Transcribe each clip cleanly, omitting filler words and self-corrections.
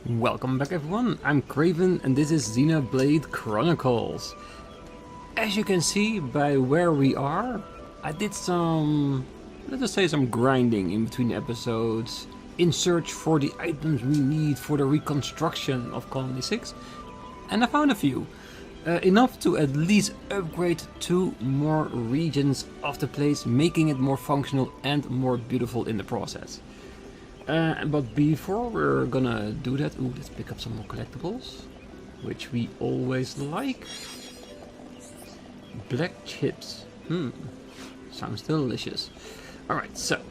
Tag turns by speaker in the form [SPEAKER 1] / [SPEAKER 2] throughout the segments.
[SPEAKER 1] Welcome back everyone, I'm Craven and this is Xenoblade Chronicles. As you can see by where we are, I did some, let's just say some grinding in between episodes in search for the items we need for the reconstruction of Colony 6, and I found a few. Enough to at least upgrade 2 more regions of the place, making it more functional and more beautiful in the process. But before we're gonna do that, let's pick up some more collectibles, which we always like. Black chips. Sounds delicious. Alright, so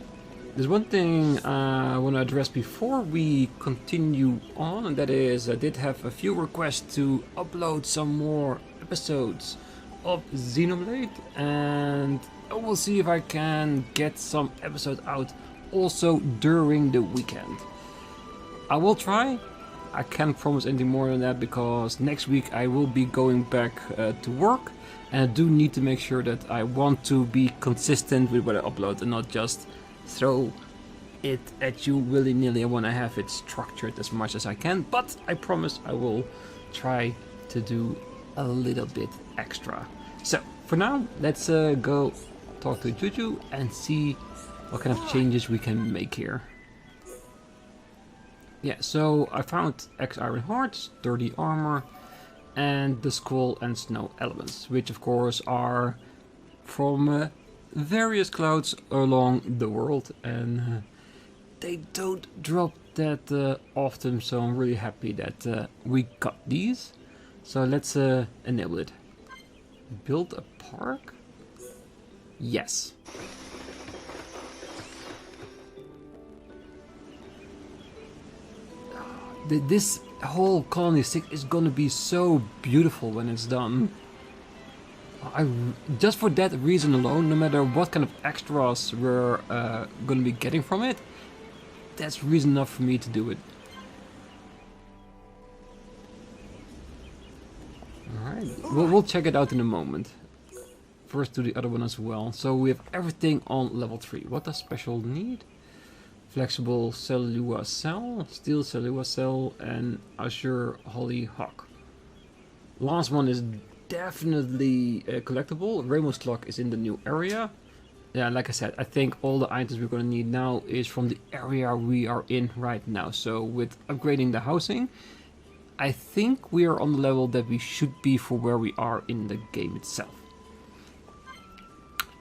[SPEAKER 1] there's one thing I want to address before we continue on, and that is I did have a few requests to upload some more episodes of Xenoblade, and I will see if I can get some episodes out also during the weekend. I will try. I can't promise anything more than that because next week I will be going back to work, and I do need to make sure that I want to be consistent with what I upload and not just throw it at you willy-nilly. I want to have it structured as much as I can, but I promise I will try to do a little bit extra. So for now, let's go talk to Juju and see what kind of changes we can make here. Yeah, so I found X Iron Hearts, 30 armor, and the Squall and Snow elements, which of course are from various clouds along the world, and they don't drop that often, so I'm really happy that we got these. So let's enable it. Build a park? Yes. This whole Colony 6 is gonna be so beautiful when it's done. Just for that reason alone, no matter what kind of extras we're gonna be getting from it, that's reason enough for me to do it. Alright, we'll check it out in a moment. First do the other one as well. So we have everything on level 3. What does special need? Flexible Cellua Cell, Steel Cellua Cell, and Azure Hollyhock. Last one is definitely collectible. Rainbow's Clock is in the new area. Yeah, like I said, I think all the items we're going to need now is from the area we are in right now. So with upgrading the housing, I think we are on the level that we should be for where we are in the game itself.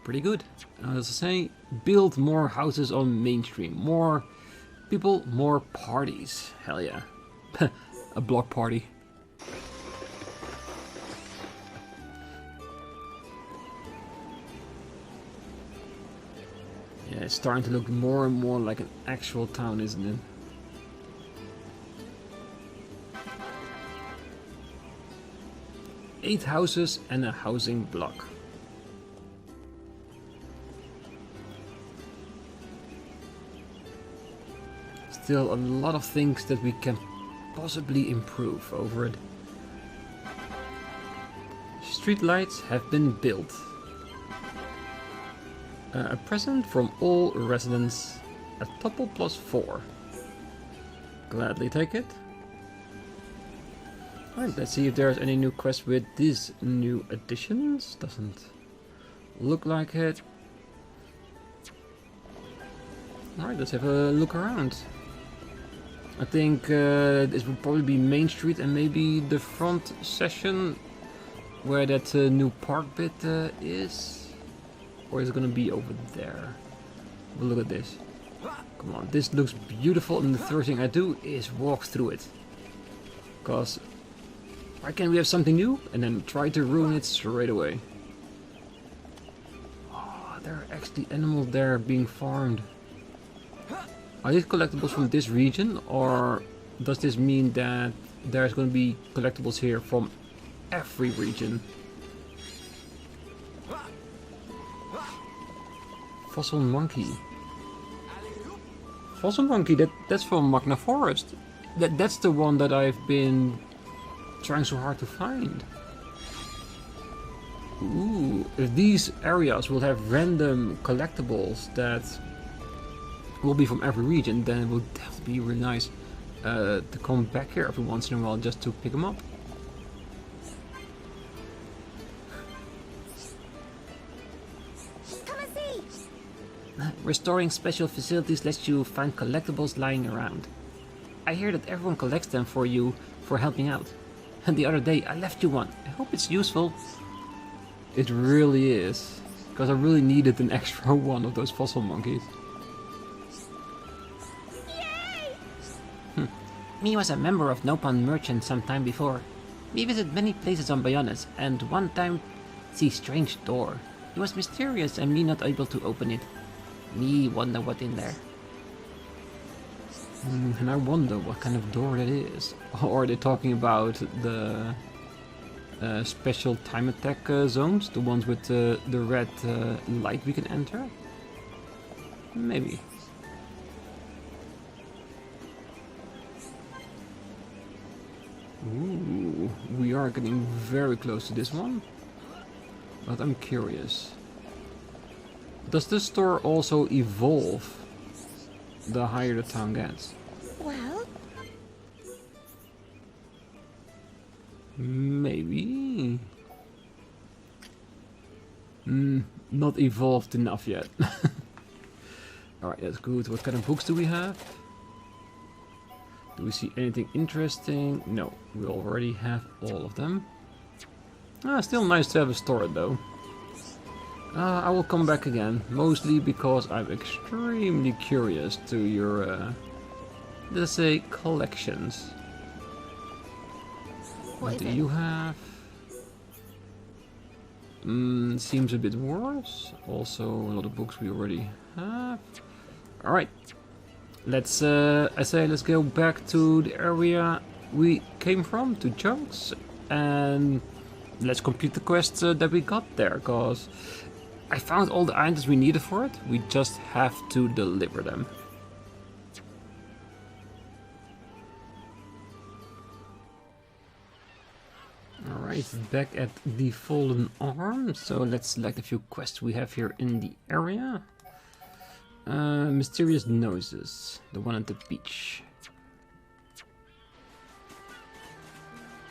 [SPEAKER 1] Pretty good. As I say, build more houses on mainstream. More people, more parties. Hell yeah. A block party. Yeah, it's starting to look more and more like an actual town, isn't it? Eight houses and a housing block. Still a lot of things that we can possibly improve over it. Street lights have been built. A present from all residents, a tuple +4. Gladly take it. Alright, let's see if there's any new quests with these new additions. Doesn't look like it. Alright, let's have a look around. I think this will probably be Main Street and maybe the front session where that new park bit is. Or is it gonna be over there? Well, look at this. Come on, this looks beautiful, and the first thing I do is walk through it. Because why can't we have something new and then try to ruin it straight away? Oh, there are actually animals there being farmed. Are these collectibles from this region, or does this mean that there's going to be collectibles here from every region? Fossil monkey. Fossil monkey, that's from Magna Forest. That's the one that I've been trying so hard to find. Ooh, if these areas will have random collectibles that will be from every region, then it will definitely be really nice. to come back here every once in a while just to pick them up.
[SPEAKER 2] Come and see.
[SPEAKER 3] Restoring special facilities lets you find collectibles lying around. I hear that everyone collects them for you for helping out. And the other day I left you one. I hope it's useful.
[SPEAKER 1] It really is, because I really needed an extra one of those fossil monkeys.
[SPEAKER 2] Yay!
[SPEAKER 3] Me was a member of Nopon Merchant some time before. We visited many places on Bayonnes, and one time see strange door. It was mysterious and me not able to open it. Me wonder what in there.
[SPEAKER 1] And I wonder what kind of door that is. Or are they talking about the special time attack zones? The ones with the red light we can enter? Maybe. Ooh, we are getting very close to this one. But I'm curious. Does this store also evolve the higher the town gets?
[SPEAKER 2] Well,
[SPEAKER 1] Maybe. Not evolved enough yet. Alright, that's good. What kind of books do we have? Do we see anything interesting? No, we already have all of them. Still nice to have a store though. I will come back again, mostly because I'm extremely curious to your, let's say, collections. What do you have? Seems a bit worse. Also, a lot of books we already have. Alright. Let's, I say let's go back to the area we came from, to Chunks, and let's complete the quests that we got there, cause I found all the items we needed for it, we just have to deliver them. Alright, back at the Fallen Arm, so let's select a few quests we have here in the area. Mysterious noises, the one at the beach.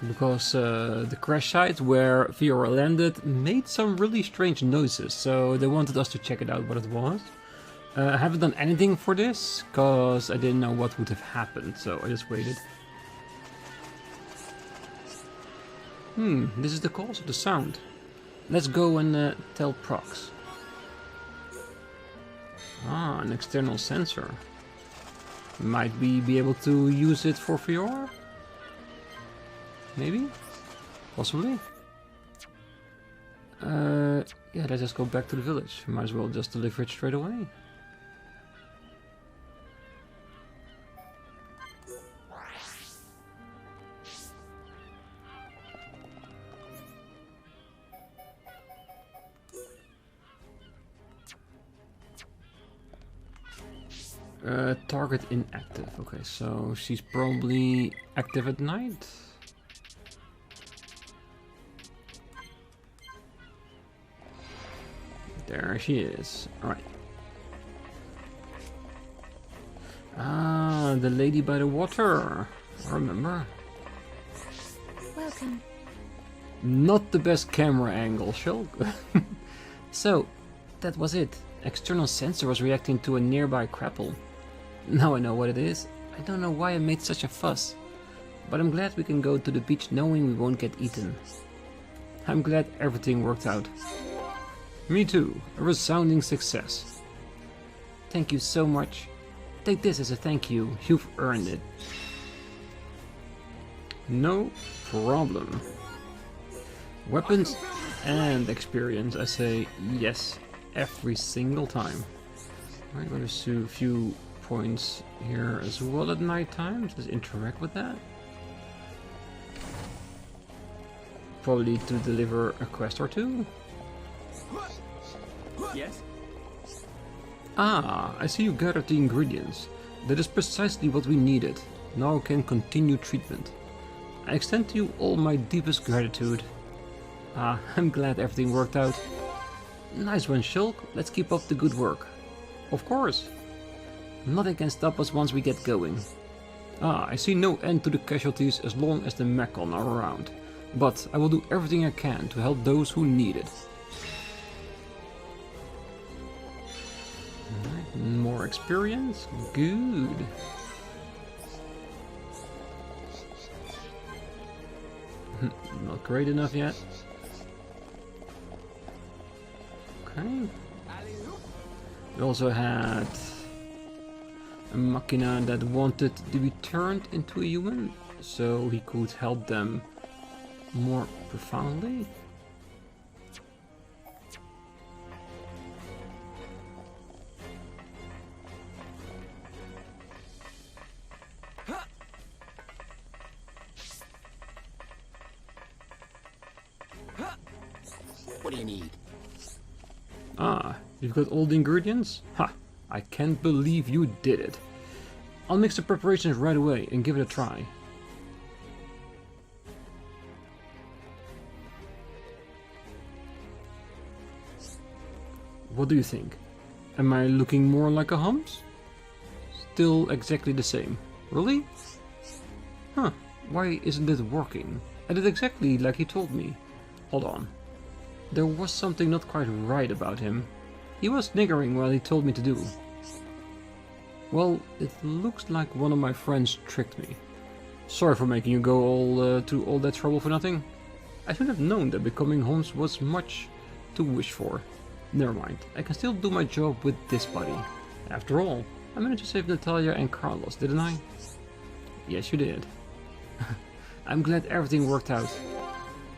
[SPEAKER 1] Because the crash site where Fiora landed made some really strange noises, so they wanted us to check it out what it was. I haven't done anything for this, because I didn't know what would have happened, so I just waited. This is the cause of the sound. Let's go and tell Prox. Ah, an external sensor. Might we be able to use it for Fiora? Maybe? Possibly? Yeah, let's just go back to the village. Might as well just deliver it straight away. Target inactive. Okay, so she's probably active at night. There she is. Alright. Ah, the lady by the water. I remember.
[SPEAKER 2] welcome.
[SPEAKER 1] Not the best camera angle, Shulk.
[SPEAKER 3] So, that was it. External sensor was reacting to a nearby crapple. Now I know what it is. I don't know why I made such a fuss. But I'm glad we can go to the beach knowing we won't get eaten.
[SPEAKER 1] I'm glad everything worked out. Me too. A resounding success.
[SPEAKER 3] Thank you so much. Take this as a thank you. You've earned it.
[SPEAKER 1] No problem. Weapons and experience, I say yes every single time. I'm going to see a few points here as well at night time. Let's interact with that. Probably to deliver a quest or two.
[SPEAKER 4] Yes?
[SPEAKER 1] Ah, I see you gathered the ingredients. That is precisely what we needed. Now I can continue treatment. I extend to you all my deepest gratitude. Ah, I'm glad everything worked out.
[SPEAKER 3] Nice one, Shulk. Let's keep up the good work.
[SPEAKER 1] Of course.
[SPEAKER 3] Nothing can stop us once we get going.
[SPEAKER 1] Ah, I see no end to the casualties as long as the Mechon are around. But I will do everything I can to help those who need it. Alright, more experience? Good. Not great enough yet. Okay. We also had a Machina that wanted to be turned into a human, so he could help them more profoundly.
[SPEAKER 4] What do you need?
[SPEAKER 1] Ah, you've got all the ingredients? Ha! I can't believe you did it. I'll mix the preparations right away and give it a try. What do you think? Am I looking more like a humps? Still exactly the same. Really? Huh, why isn't it working? I did exactly like he told me. Hold on. There was something not quite right about him. He was niggering while he told me to do. Well, it looks like one of my friends tricked me. Sorry for making you go all through all that trouble for nothing. I should have known that becoming Holmes was much to wish for. Never mind, I can still do my job with this buddy. After all, I managed to save Natalia and Carlos, didn't I? Yes, you did. I'm glad everything worked out.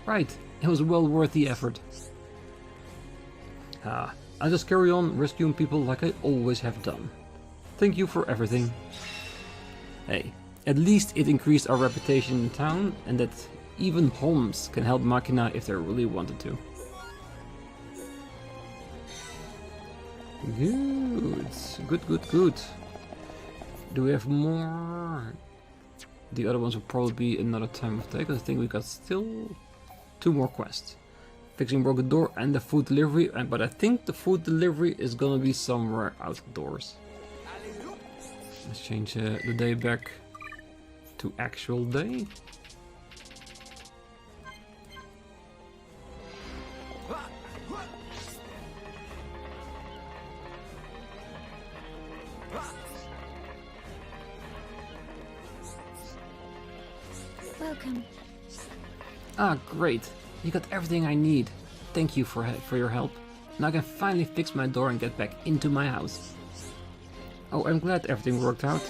[SPEAKER 1] Right, it was well worth the effort. I'll just carry on rescuing people like I always have done. Thank you for everything. Hey, at least it increased our reputation in town, and that even Holmes can help Machina if they really wanted to. Good. Do we have more? The other ones will probably be another time of day, because I think we got still 2 more quests. Fixing broken door and the food delivery, but I think the food delivery is gonna be somewhere outdoors. Let's change the day back to actual day.
[SPEAKER 2] Welcome.
[SPEAKER 3] Ah, great. You got everything I need. Thank you for your help. Now I can finally fix my door and get back into my house.
[SPEAKER 1] Oh, I'm glad everything worked out.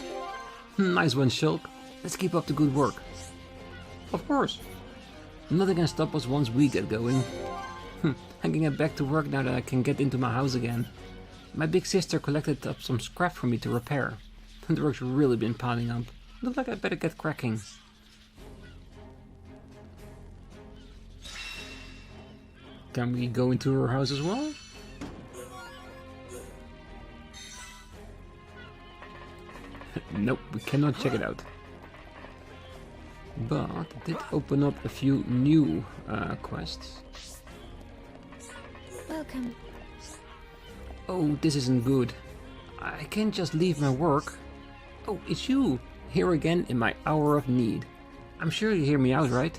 [SPEAKER 3] Nice one, Shulk. Let's keep up the good work.
[SPEAKER 1] Of course.
[SPEAKER 3] Nothing can stop us once we get going. I can get back to work now that I can get into my house again. My big sister collected up some scrap for me to repair. The work's really been piling up. Looks like I better get cracking.
[SPEAKER 1] Can we go into her house as well? Nope, we cannot check it out. But it did open up a few new quests.
[SPEAKER 2] Welcome.
[SPEAKER 3] Oh, this isn't good. I can't just leave my work. Oh, it's you! Here again in my hour of need. I'm sure you hear me out, right?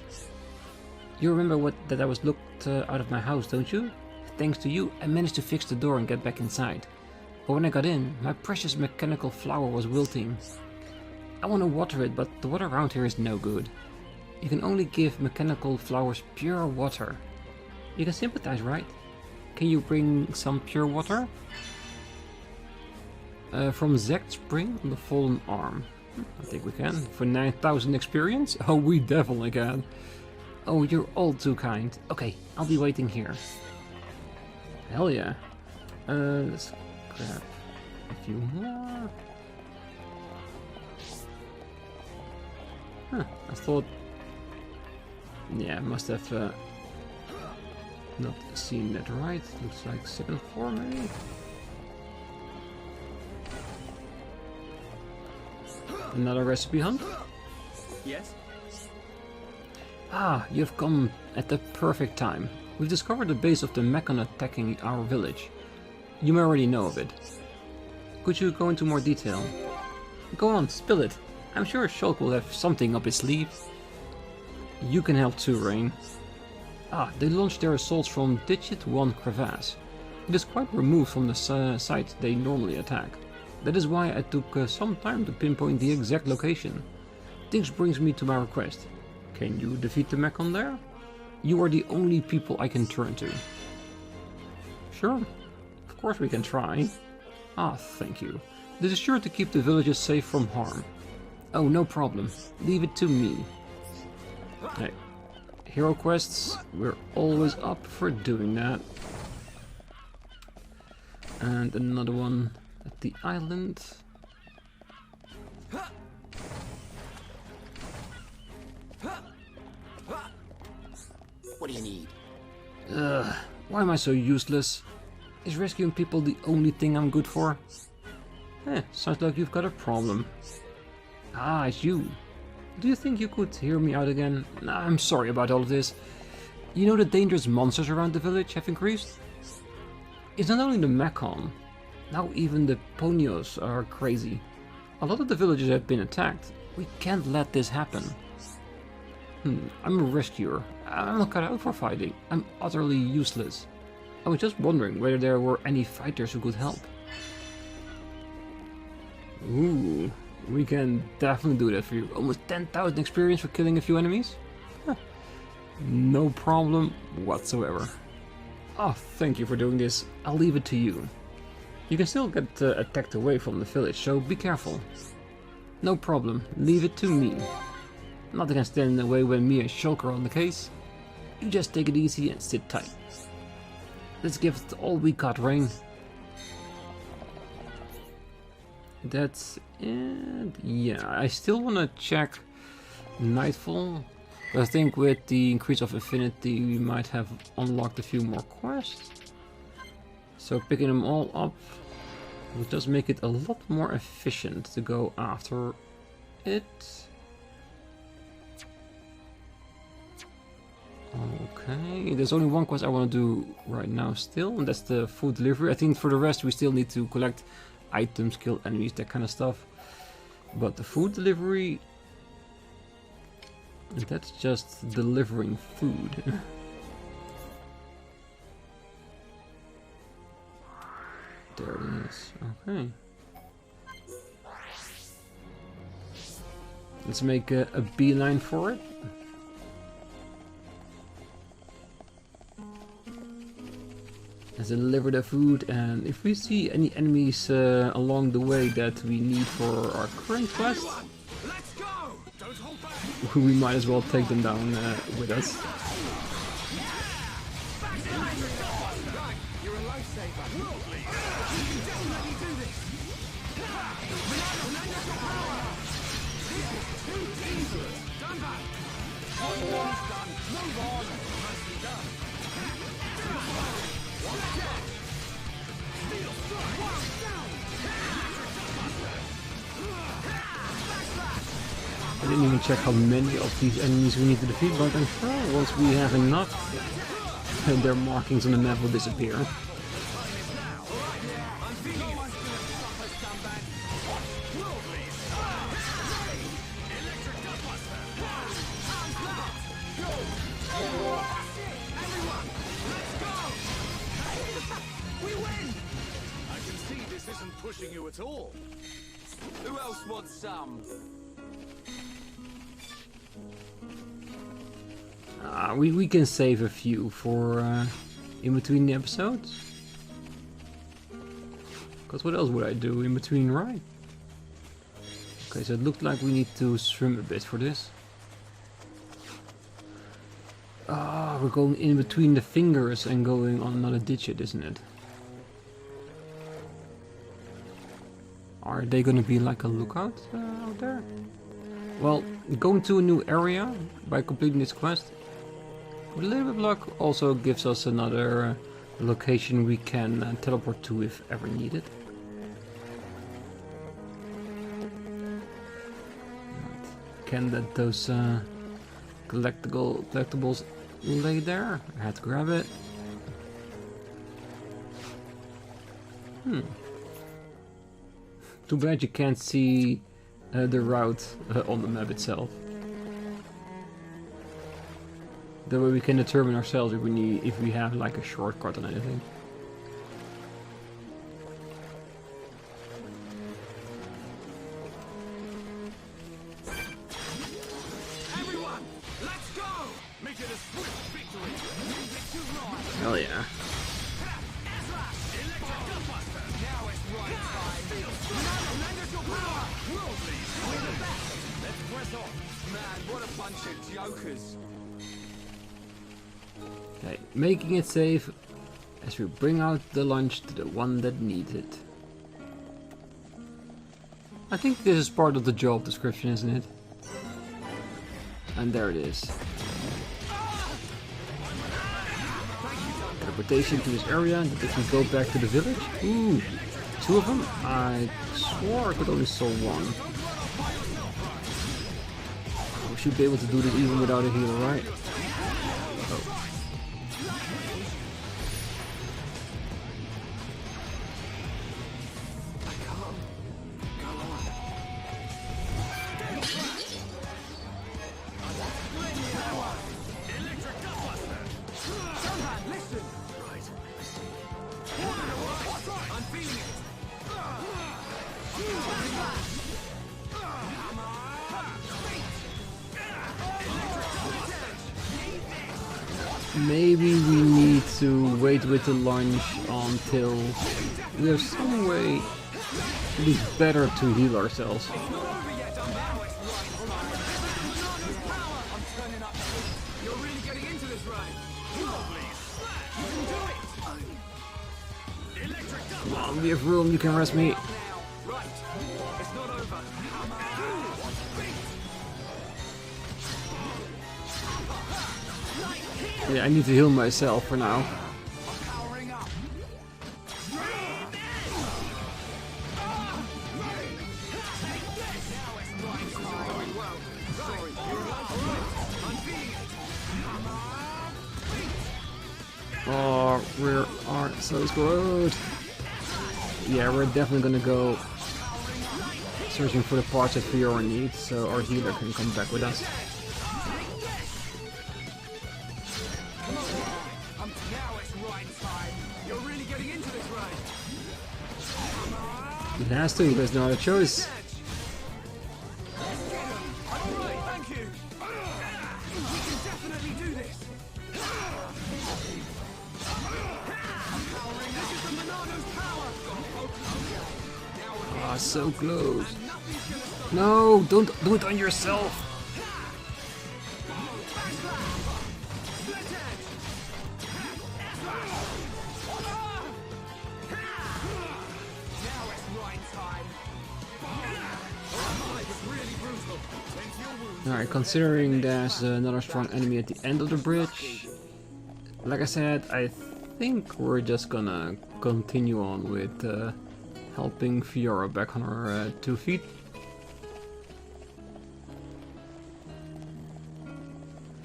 [SPEAKER 3] You remember that I was locked out of my house, don't you? Thanks to you, I managed to fix the door and get back inside. But when I got in, my precious mechanical flower was wilting. I want to water it, but the water around here is no good. You can only give mechanical flowers pure water. You can sympathize, right? Can you bring some pure water? From Zect Spring on the Fallen Arm. I think we can. For 9,000 experience? Oh, we definitely can. Oh, you're all too kind. Okay, I'll be waiting here.
[SPEAKER 1] Hell yeah. Let's grab a few more. Huh, I thought... Yeah, I must have not seen that right. Looks like second floor maybe? Another recipe hunt?
[SPEAKER 4] Yes?
[SPEAKER 3] Ah, you've come at the perfect time.
[SPEAKER 1] We've discovered the base of the Mechon attacking our village. You may already know of it. Could you go into more detail?
[SPEAKER 3] Go on, spill it. I'm sure Shulk will have something up his sleeve. You can help too, Rain. Ah, they launched their assaults from Digit 1 Crevasse. It is quite removed from the site they normally attack. That is why I took some time to pinpoint the exact location. This brings me to my request. Can you defeat the Mechon there? You are the only people I can turn to. Sure, of course we can try. Ah, thank you. This is sure to keep the villages safe from harm. Oh, no problem. Leave it to me. Hey, hero quests, we're always up for doing that. And another one at the island.
[SPEAKER 4] What do you need?
[SPEAKER 3] Why am I so useless? Is rescuing people the only thing I'm good for? Sounds like you've got a problem. Ah, it's you. Do you think you could hear me out again? I'm sorry about all of this. You know the dangerous monsters around the village have increased? It's not only the Mechon. Now even the Ponios are crazy. A lot of the villages have been attacked. We can't let this happen. I'm a rescuer. I'm not cut out for fighting. I'm utterly useless. I was just wondering whether there were any fighters who could help. Ooh, we can definitely do that for you. Almost 10,000 experience for killing a few enemies? No problem whatsoever. Oh, thank you for doing this. I'll leave it to you. You can still get attacked away from the village, so be careful. No problem, leave it to me. Nothing can stand in the way when me and Shulk are on the case. You just take it easy and sit tight. Let's give it all we got, Rain. That's it. Yeah, I still want to check Nightfall. But I think with the increase of affinity we might have unlocked a few more quests. So picking them all up will just make it a lot more efficient to go after it. Okay, there's only one quest I want to do right now still, and that's the food delivery. I think for the rest we still need to collect items, kill enemies, that kind of stuff. But the food delivery, that's just delivering food. There it is. Okay. Let's make a beeline for it. Let's deliver the food, and if we see any enemies along the way that we need for our current quest, we might as well take them down with us. I didn't even check how many of these enemies we need to defeat, but I'm sure once we have enough, their markings on the map will disappear.
[SPEAKER 4] Pushing you at all. Who else wants some?
[SPEAKER 3] We can save a few for in between the episodes. Because what else would I do in between, right? Okay, so it looked like we need to swim a bit for this. We're going in between the fingers and going on another digit, isn't it? Are they gonna be like a lookout out there? Well, going to a new area by completing this quest, with a little bit of luck, also gives us another location we can teleport to if ever needed. Can let those collectibles lay there? I had to grab it. Too bad you can't see
[SPEAKER 1] the route on the map itself. That way we can determine ourselves if we have like a shortcut on anything.
[SPEAKER 4] Everyone, let's go! Make it a swift victory.
[SPEAKER 1] Hell yeah.
[SPEAKER 4] Now it's right time. Lend us your power. Worldly, we're the best. Let's press on. Man, what a bunch of jokers.
[SPEAKER 1] Okay, making it safe as we bring out the lunch to the one that needs it. I think this is part of the job description, isn't it? And there it is. Teleportation to this area, that they can go back to the village. Ooh, 2 of them? I swore I could only saw 1. We should be able to do this even without a healer, right? Oh. Maybe we need to wait with the lunch until there's some way it is better to heal ourselves. Come on, we have room, you can rest me. Yeah, I need to heal myself for now. Oh, we are so screwed. Yeah, we're definitely gonna go searching for the parts that Fiora needs, so our healer can come back with us. It has to, there's no other choice. Ah, so close. No, don't do it on yourself. Alright, considering there's another strong enemy at the end of the bridge, like I said, I think we're just gonna continue on with helping Fiora back on her 2 feet.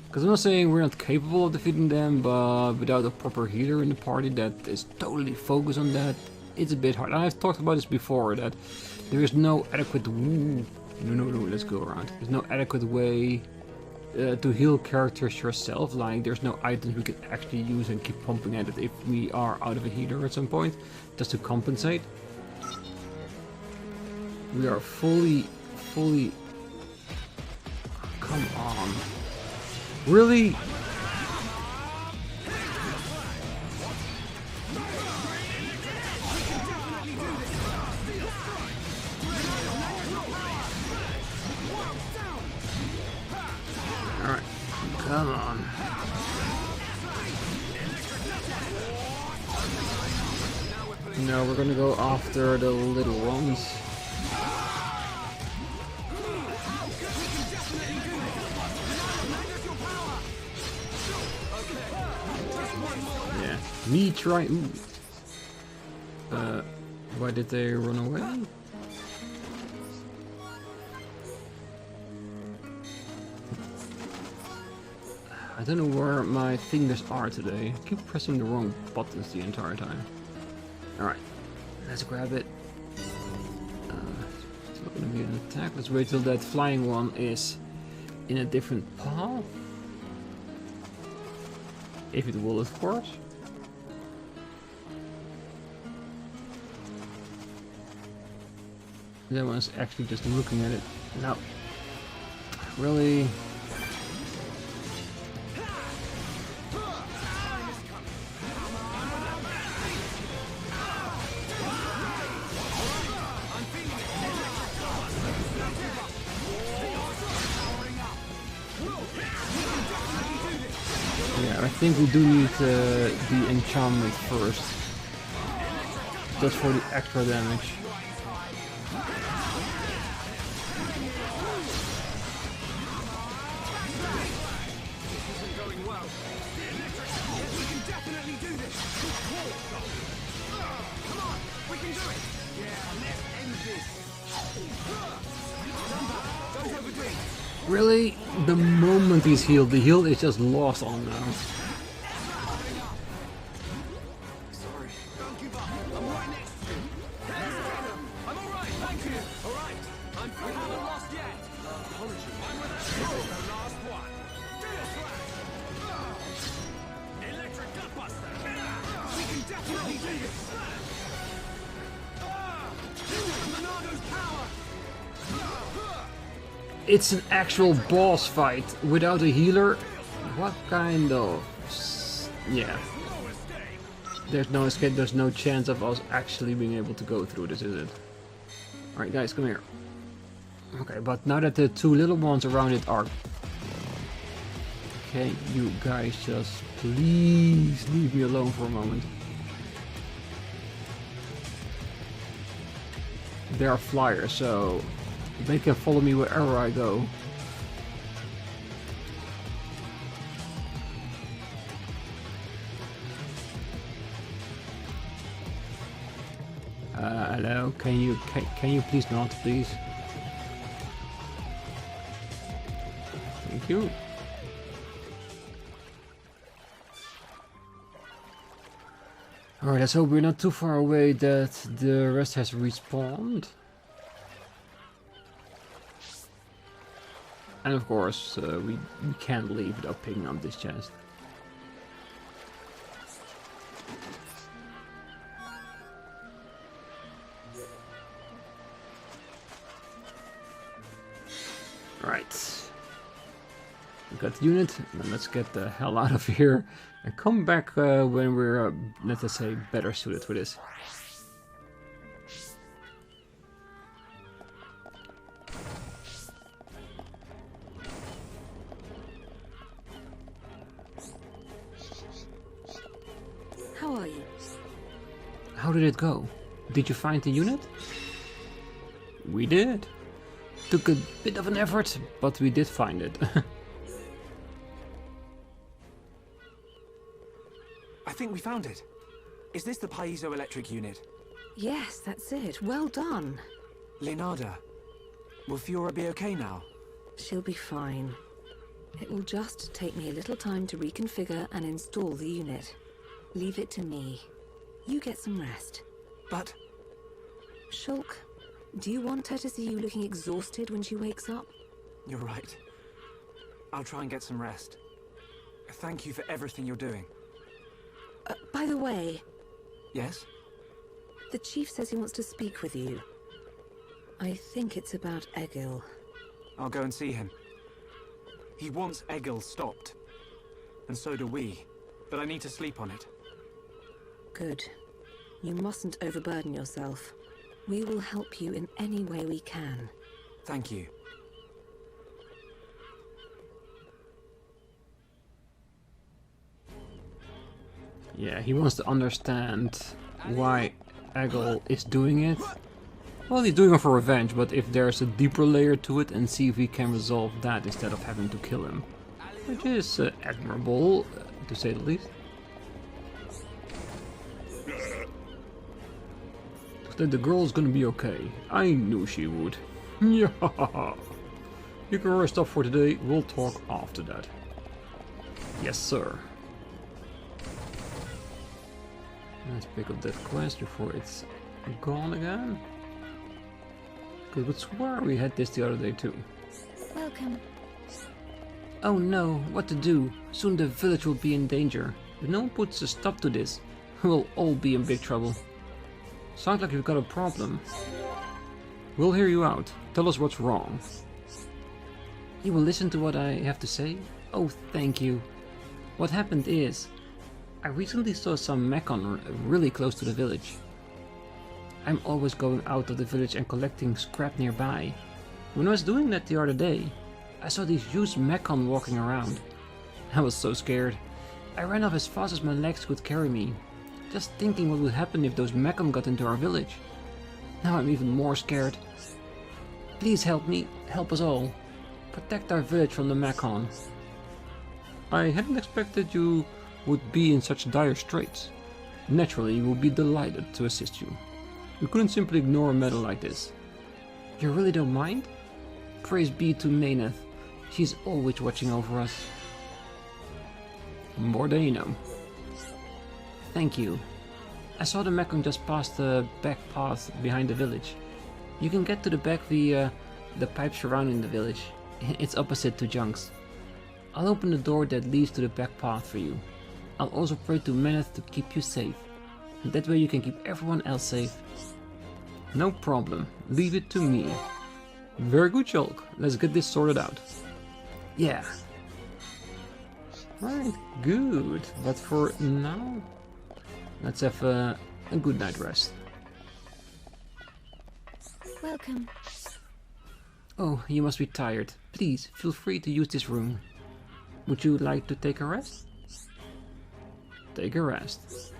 [SPEAKER 1] Because I'm not saying we're not capable of defeating them, but without a proper healer in the party that is totally focused on that, it's a bit hard. I've talked about this before, that there is no adequate... No, let's go around. There's no adequate way to heal characters yourself. Like, there's no items we could actually use and keep pumping at it if we are out of a healer at some point, just to compensate. We are fully... Come on. Really? Alright, come on. No, we're gonna go after the little ones. Yeah, me try. Ooh. Why did they run away? I don't know where my fingers are today. I keep pressing the wrong buttons the entire time. Alright, let's grab it. It's not gonna be enough. attack. Let's wait till that flying one is in a different path. If it will, of course. That one's actually just looking at it. No. Really? Yeah, I think we do need the enchantment first. Just for the extra damage. Really? The moment he's healed, the heal is just lost on him now.
[SPEAKER 4] Sorry. Don't give up. I'm right next to you. I'm alright, thank you. Alright. We haven't lost yet. Apologies. I'm with us. This is the last one. Feel flash. Electric gutbuster. We can definitely do this. Monado's power.
[SPEAKER 1] It's an actual boss fight without a healer. What kind of... Yeah. There's no escape, there's no chance of us actually being able to go through this, is it? Alright guys, come here. Okay, but now that the two little ones around it are... Can you guys just please leave me alone for a moment? They are flyers, so... They can follow me wherever I go. Hello, can you please not, please? Thank you. Alright, let's hope we're not too far away that the rest has respawned. And of course, we can't leave without picking up this chest. Right. We got the unit, and let's get the hell out of here and come back when we're, let's say, better suited for this.
[SPEAKER 2] How are you?
[SPEAKER 1] How did it go? Did you find the unit? We did. Took a bit of an effort, but we did find it.
[SPEAKER 5] I think we found it. Is this the piezoelectric unit?
[SPEAKER 2] Yes, that's it. Well done.
[SPEAKER 5] Leonardo, will Fiora be okay now?
[SPEAKER 2] She'll be fine. It will just take me a little time to reconfigure and install the unit. Leave it to me. You get some rest.
[SPEAKER 5] But...
[SPEAKER 2] Shulk, do you want her to see you looking exhausted when she wakes up?
[SPEAKER 5] You're right. I'll try and get some rest. Thank you for everything you're doing.
[SPEAKER 2] By the way,
[SPEAKER 5] Yes?
[SPEAKER 2] the chief says he wants to speak with you. I think it's about Egil.
[SPEAKER 5] I'll go and see him. He wants Egil stopped. And so do we. But I need to sleep on it.
[SPEAKER 2] Good. You mustn't overburden yourself. We will help you in any way we can.
[SPEAKER 5] Thank you.
[SPEAKER 1] Yeah, he wants to understand why Egil is doing it. Well, he's doing it for revenge, but if there's a deeper layer to it, and see if we can resolve that instead of having to kill him. Which is admirable, to say the least. That the girl's gonna be okay. I knew she would. Yeah. You can rest up for today, we'll talk after that. Yes, sir. Let's pick up that quest before it's gone again. I would swear we had this the other day too.
[SPEAKER 2] Welcome.
[SPEAKER 3] Oh no, what to do? Soon the village will be in danger.
[SPEAKER 1] If no one puts a stop to this, we'll all be in big trouble. Sounds like you've got a problem. We'll hear you out. Tell us what's wrong.
[SPEAKER 3] You will listen to what I have to say? Oh, thank you. What happened is, I recently saw some Mechon really close to the village. I'm always going out of the village and collecting scrap nearby. When I was doing that the other day, I saw these huge Mechon walking around. I was so scared. I ran off as fast as my legs could carry me, just thinking what would happen if those Mechon got into our village. Now I'm even more scared. Please help me, help us all. Protect our village from the Mechon.
[SPEAKER 1] I hadn't expected you would be in such dire straits. Naturally, we will be delighted to assist you. We couldn't simply ignore a matter like this.
[SPEAKER 3] You really don't mind? Praise be to Monolith. She's always watching over us.
[SPEAKER 1] More than you know.
[SPEAKER 3] Thank you. I saw the Mechon just past the back path behind the village. You can get to the back via the pipe surrounding the village. It's opposite to Junk's. I'll open the door that leads to the back path for you. I'll also pray to Monolith to keep you safe. That way you can keep everyone else safe.
[SPEAKER 1] No problem. Leave it to me. Very good, Shulk. Let's get this sorted out.
[SPEAKER 3] Yeah.
[SPEAKER 1] Right, good. But for now, let's have a good night rest.
[SPEAKER 2] Welcome.
[SPEAKER 3] Oh, you must be tired. Please, feel free to use this room. Would you like to take a rest?
[SPEAKER 1] Take a rest.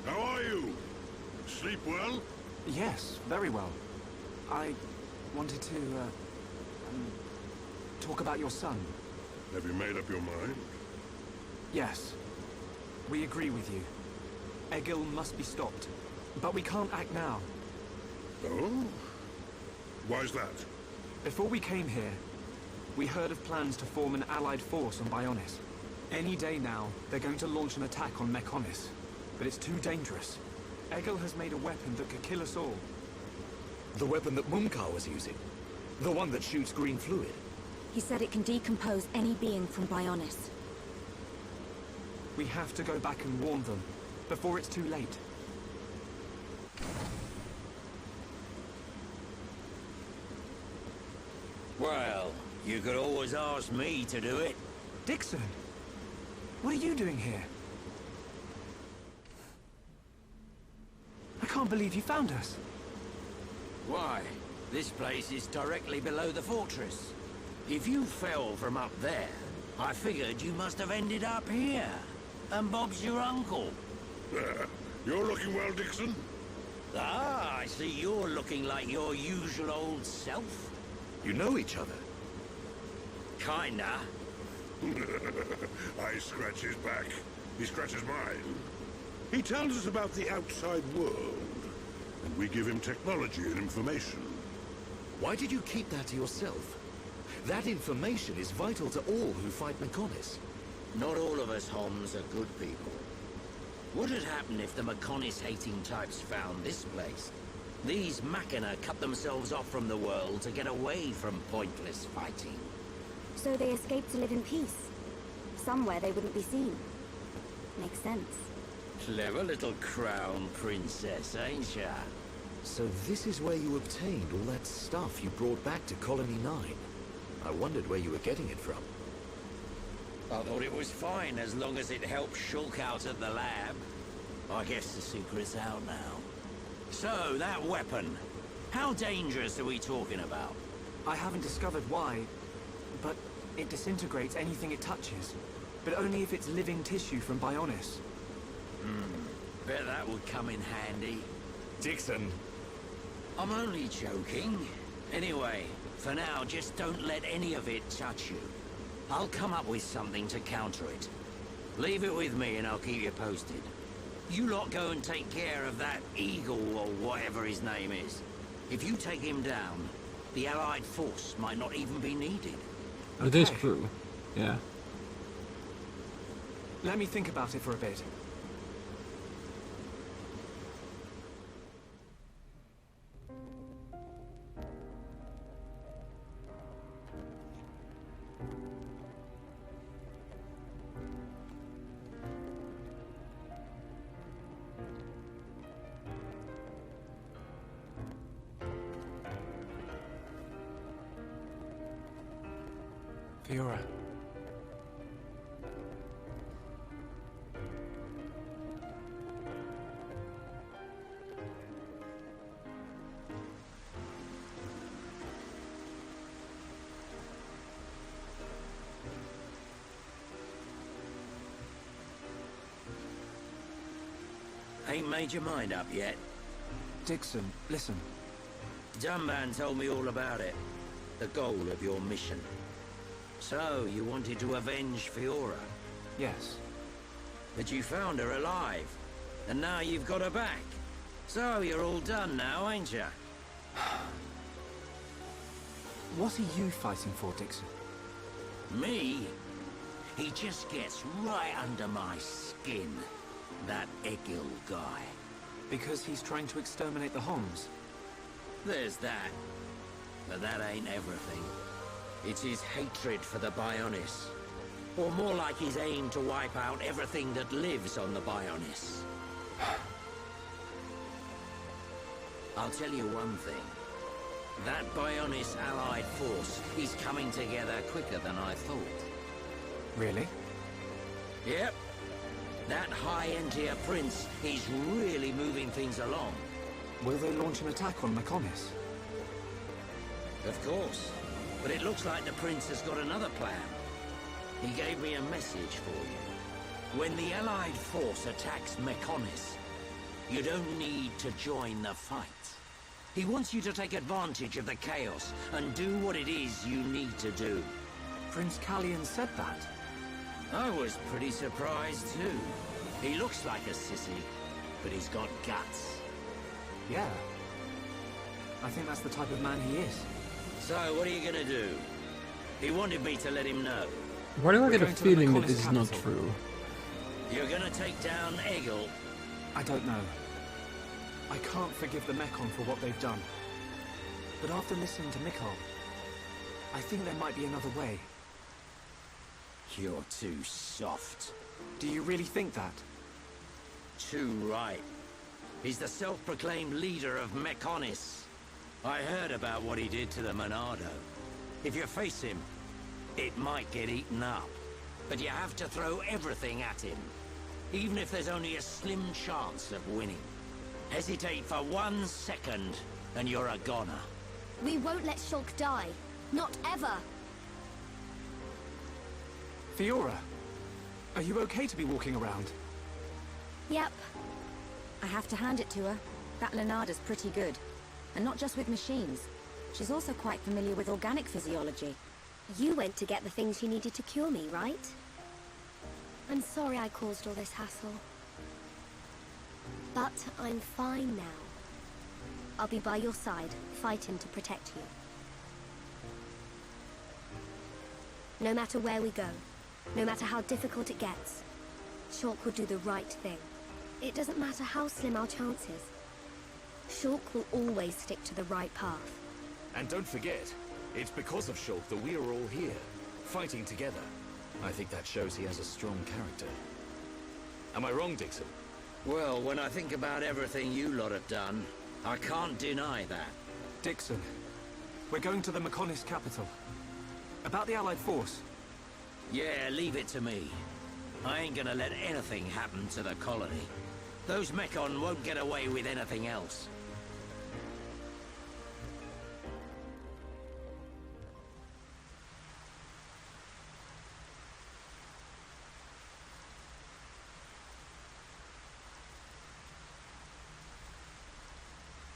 [SPEAKER 6] How are you? Sleep well?
[SPEAKER 5] Yes, very well. I wanted to, talk about your son.
[SPEAKER 6] Have you made up your mind?
[SPEAKER 5] Yes. We agree with you. Egil must be stopped. But we can't act now.
[SPEAKER 6] Oh? Why's that?
[SPEAKER 5] Before we came here, we heard of plans to form an allied force on Bionis. Any day now, they're going to launch an attack on Mechonis. But it's too dangerous. Egil has made a weapon that could kill us all.
[SPEAKER 7] The weapon that Mumkar was using? The one that shoots green fluid?
[SPEAKER 8] He said it can decompose any being from Bionis.
[SPEAKER 5] We have to go back and warn them, before it's too late.
[SPEAKER 9] Well, you could always ask me to do it.
[SPEAKER 5] Dixon! What are you doing here? I can't believe you found us.
[SPEAKER 9] Why? This place is directly below the fortress. If you fell from up there, I figured you must have ended up here. And Bob's your uncle.
[SPEAKER 6] You're looking well, Dixon.
[SPEAKER 9] Ah, I see you're looking like your usual old self.
[SPEAKER 7] You know each other?
[SPEAKER 9] Kinda.
[SPEAKER 6] I scratch his back. He scratches mine. He tells us about the outside world, and we give him technology and information.
[SPEAKER 7] Why did you keep that to yourself? That information is vital to all who fight Mechonis.
[SPEAKER 9] Not all of us Homs are good people. What had happened if the Mechonis-hating types found this place? These Machina cut themselves off from the world to get away from pointless fighting.
[SPEAKER 8] So they escaped to live in peace. Somewhere they wouldn't be seen. Makes sense.
[SPEAKER 9] Clever little crown princess, ain't ya?
[SPEAKER 7] So this is where you obtained all that stuff you brought back to Colony 9. I wondered where you were getting it from.
[SPEAKER 9] I thought it was fine as long as it helped Shulk out at the lab. I guess the secret's out now. So, that weapon. How dangerous are we talking about?
[SPEAKER 5] I haven't discovered why, but it disintegrates anything it touches. But only if it's living tissue from Bionis.
[SPEAKER 9] Bet that would come in handy.
[SPEAKER 7] Dixon!
[SPEAKER 9] I'm only joking. Anyway, for now, just don't let any of it touch you. I'll come up with something to counter it. Leave it with me and I'll keep you posted. You lot go and take care of that eagle or whatever his name is. If you take him down, the Allied force might not even be needed.
[SPEAKER 1] It is true. Yeah.
[SPEAKER 5] Let me think about it for a bit. Fiora.
[SPEAKER 9] Ain't made your mind up yet?
[SPEAKER 5] Dixon, listen.
[SPEAKER 9] Dunban told me all about it. The goal of your mission. So, you wanted to avenge Fiora?
[SPEAKER 5] Yes.
[SPEAKER 9] But you found her alive. And now you've got her back. So, you're all done now, ain't you?
[SPEAKER 5] What are you fighting for, Dixon?
[SPEAKER 9] Me? He just gets right under my skin. That Egil guy.
[SPEAKER 5] Because he's trying to exterminate the Homs.
[SPEAKER 9] There's that. But that ain't everything. It's his hatred for the Bionis. Or more like his aim to wipe out everything that lives on the Bionis. I'll tell you one thing. That Bionis allied force is coming together quicker than I thought.
[SPEAKER 5] Really?
[SPEAKER 9] Yep. That high-end-tier prince is really moving things along.
[SPEAKER 5] Will they launch an attack on Mechonis?
[SPEAKER 9] Of course. But it looks like the prince has got another plan. He gave me a message for you. When the allied force attacks Mechonis, you don't need to join the fight. He wants you to take advantage of the chaos and do what it is you need to do.
[SPEAKER 5] Prince Callian said that.
[SPEAKER 9] I was pretty surprised too. He looks like a sissy, but he's got guts.
[SPEAKER 5] Yeah. I think that's the type of man he is.
[SPEAKER 9] So, what are you gonna do? He wanted me to let him know.
[SPEAKER 1] Why do I get a
[SPEAKER 5] going to the
[SPEAKER 1] feeling that
[SPEAKER 5] Mechonis
[SPEAKER 1] this is not
[SPEAKER 5] capital.
[SPEAKER 1] true?
[SPEAKER 9] You're gonna take down Egil.
[SPEAKER 5] I don't know. I can't forgive the Mechon for what they've done. But after listening to Mikhail, I think there might be another way.
[SPEAKER 9] You're too soft.
[SPEAKER 5] Do you really think that?
[SPEAKER 9] Too right. He's the self-proclaimed leader of Mechonis. I heard about what he did to the Monado. If you face him, it might get eaten up. But you have to throw everything at him. Even if there's only a slim chance of winning. Hesitate for 1 second, and you're a goner.
[SPEAKER 8] We won't let Shulk die. Not ever.
[SPEAKER 5] Fiora, are you okay to be walking around?
[SPEAKER 8] Yep. I have to hand it to her. That Lenada's pretty good. And not just with machines. She's also quite familiar with organic physiology. You went to get the things you needed to cure me, right? I'm sorry I caused all this hassle. But I'm fine now. I'll be by your side, fighting to protect you. No matter where we go, no matter how difficult it gets, Shulk will do the right thing. It doesn't matter how slim our chances. Shulk will always stick to the right path.
[SPEAKER 7] And don't forget, it's because of Shulk that we are all here, fighting together. I think that shows he has a strong character. Am I wrong, Dixon?
[SPEAKER 9] Well, when I think about everything you lot have done, I can't deny that.
[SPEAKER 5] Dixon, we're going to the Mechonis capital. About the Allied force.
[SPEAKER 9] Yeah, leave it to me. I ain't gonna let anything happen to the colony. Those Mechon won't get away with anything else.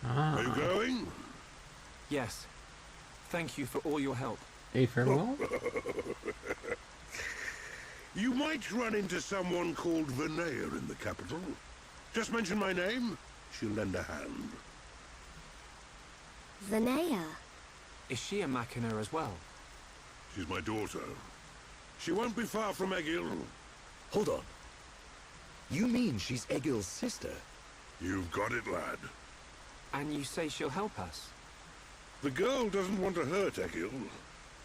[SPEAKER 6] Are you going?
[SPEAKER 5] Yes. Thank you for all your help.
[SPEAKER 1] A farewell?
[SPEAKER 6] You might run into someone called Vinaya in the capital. Just mention my name, she'll lend a hand.
[SPEAKER 8] Zanea.
[SPEAKER 5] Is she a Machina as well?
[SPEAKER 6] She's my daughter. She won't be far from Egil.
[SPEAKER 7] Hold on. You mean she's Egil's sister?
[SPEAKER 6] You've got it, lad.
[SPEAKER 5] And you say she'll help us?
[SPEAKER 6] The girl doesn't want to hurt Egil,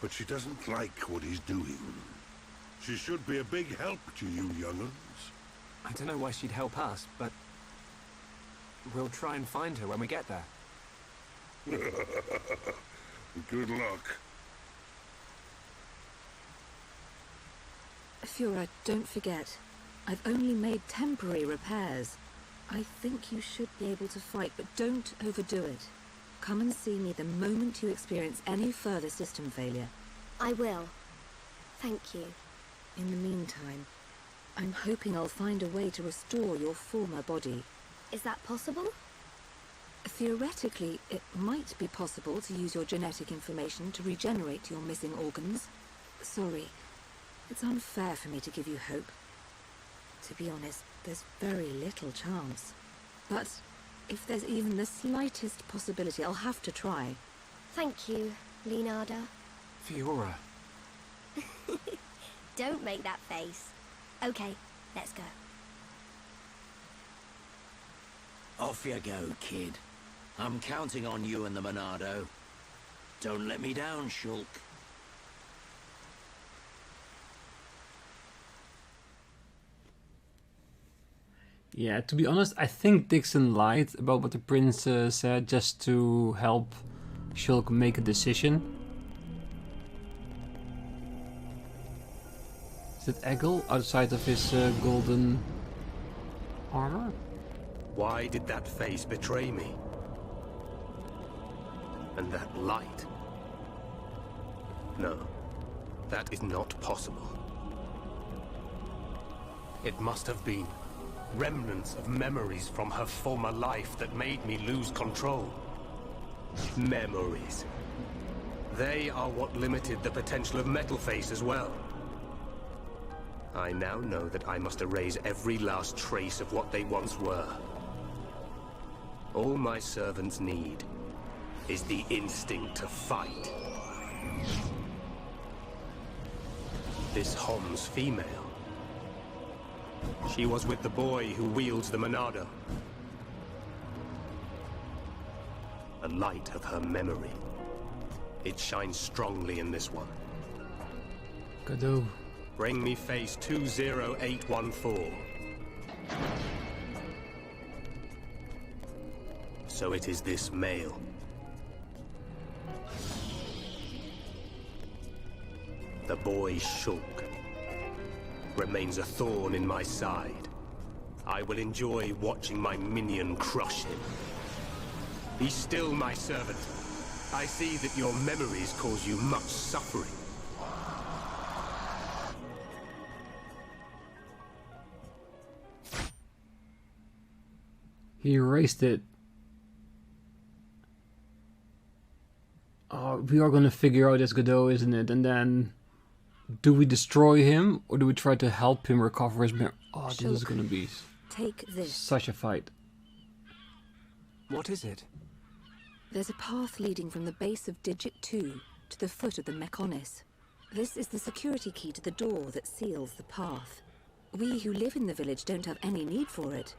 [SPEAKER 6] but she doesn't like what he's doing. She should be a big help to you young'uns.
[SPEAKER 5] I don't know why she'd help us, but we'll try and find her when we get there.
[SPEAKER 6] Good luck.
[SPEAKER 2] Fiora, don't forget. I've only made temporary repairs. I think you should be able to fight, but don't overdo it. Come and see me the moment you experience any further system failure.
[SPEAKER 8] I will. Thank you.
[SPEAKER 2] In the meantime, I'm hoping I'll find a way to restore your former body.
[SPEAKER 8] Is that possible?
[SPEAKER 2] Theoretically, it might be possible to use your genetic information to regenerate your missing organs. Sorry, it's unfair for me to give you hope. To be honest, there's very little chance. But if there's even the slightest possibility, I'll have to try.
[SPEAKER 8] Thank you, Leonardo.
[SPEAKER 5] Fiora.
[SPEAKER 8] Don't make that face. Okay, let's go.
[SPEAKER 9] Off you go, kid. I'm counting on you and the Monado. Don't let me down, Shulk.
[SPEAKER 3] Yeah, to be honest, I think Dixon lied about what the prince said just to help Shulk make a decision. Is it Egil outside of his golden armor?
[SPEAKER 10] Why did that face betray me? And that light? No, that is not possible. It must have been remnants of memories from her former life that made me lose control. Memories. They are what limited the potential of Metalface as well. I now know that I must erase every last trace of what they once were. All my servants need is the instinct to fight. This Hom's female. She was with the boy who wields the Monado. The light of her memory. It shines strongly in this one.
[SPEAKER 3] Cadeau.
[SPEAKER 10] Bring me face 20814. So it is this male. The boy Shulk remains a thorn in my side. I will enjoy watching my minion crush him. He's still my servant. I see that your memories cause you much suffering.
[SPEAKER 3] He erased it. Oh, we are gonna figure out this Godot, isn't it? And then, do we destroy him or do we try to help him recover his memory? Oh, this is gonna be
[SPEAKER 2] Take this.
[SPEAKER 3] such a fight.
[SPEAKER 5] What is it?
[SPEAKER 2] There's a path leading from the base of Digit 2 to the foot of the Mechonis. This is the security key to the door that seals the path. We who live in the village don't have any need for it,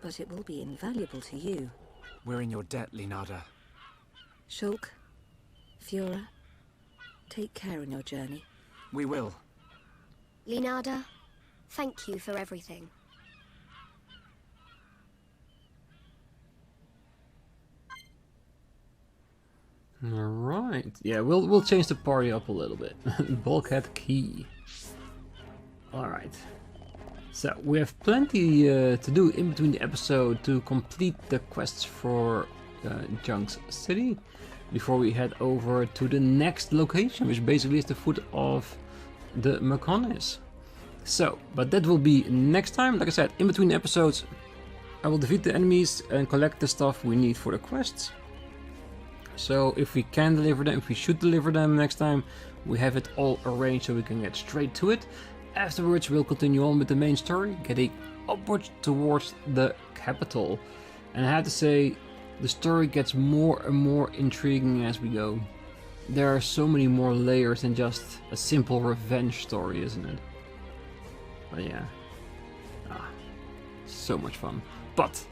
[SPEAKER 2] but it will be invaluable to you.
[SPEAKER 5] We're in your debt, Leonardo.
[SPEAKER 2] Shulk, Fiora, take care on your journey.
[SPEAKER 5] We will.
[SPEAKER 8] Leonardo, thank you for everything.
[SPEAKER 3] Alright. Yeah, we'll change the party up a little bit. Bulkhead key. Alright. So, we have plenty to do in between the episode to complete the quests for Junk's City before we head over to the next location, which basically is the foot of the Mechonis. So, but that will be next time. Like I said, in between episodes, I will defeat the enemies and collect the stuff we need for the quests. So if we can deliver them, if we should deliver them next time, we have it all arranged so we can get straight to it. Afterwards, we'll continue on with the main story, getting upwards towards the capital. And I have to say,
[SPEAKER 1] The story gets more and more intriguing as we go. There are so many more layers than just a simple revenge story, isn't it? But yeah. So much fun. But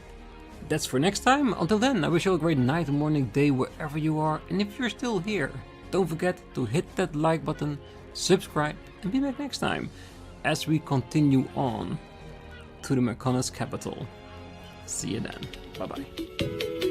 [SPEAKER 1] that's for next time. Until then, I wish you a great night, morning, day, wherever you are. And if you're still here, don't forget to hit that like button, subscribe, and be back next time as we continue on to the Mechonis capital. See you then. Bye bye.